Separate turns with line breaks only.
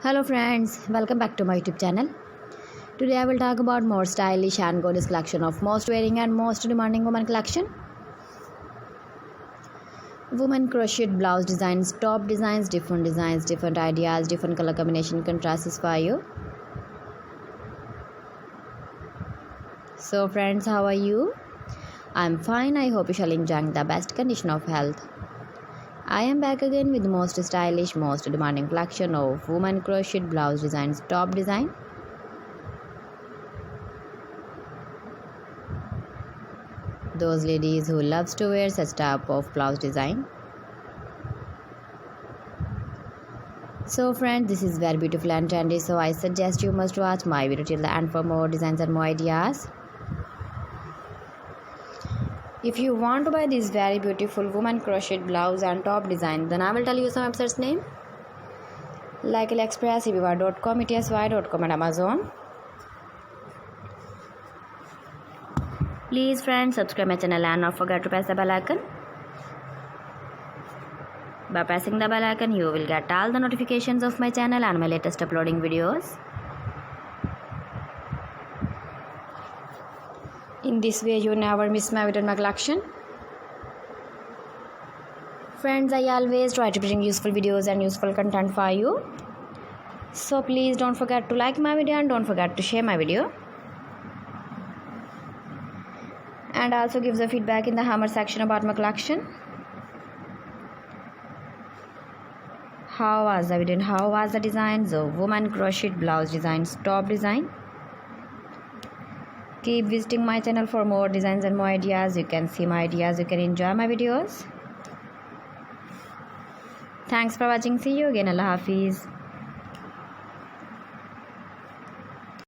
Hello friends, welcome back to my YouTube channel. Today I will talk about more stylish and gorgeous collection of most wearing and most demanding woman collection. Woman crocheted blouse designs, top designs, different ideas, different color combination contrasts for you. So friends, how are you? I'm fine. I hope you shall enjoy the best condition of health. I am back again with the most stylish, most demanding collection of woman crocheted blouse designs, top design. Those ladies who loves to wear such type of blouse design. So friends, this is very beautiful and trendy, so I suggest you must watch my video till the end for more designs and more ideas. If you want to buy this very beautiful woman crocheted blouse and top design, then I will tell you some websites name like AliExpress, eBay.com, ETSY.com and Amazon. Please friends, subscribe my channel and not forget to press the bell icon. By pressing the bell icon, you will get all the notifications of my channel and my latest uploading videos. In this way, you never miss my video in my collection. Friends, I always try to bring useful videos and useful content for you. So please don't forget to like my video and don't forget to share my video. And also give the feedback in the hammer section about my collection. How was the video and how was the design? So woman crocheted blouse designs, top design. Keep visiting my channel for more designs and more ideas. You can see my ideas, you can enjoy my videos. Thanks for watching. See you again. Allah Hafiz.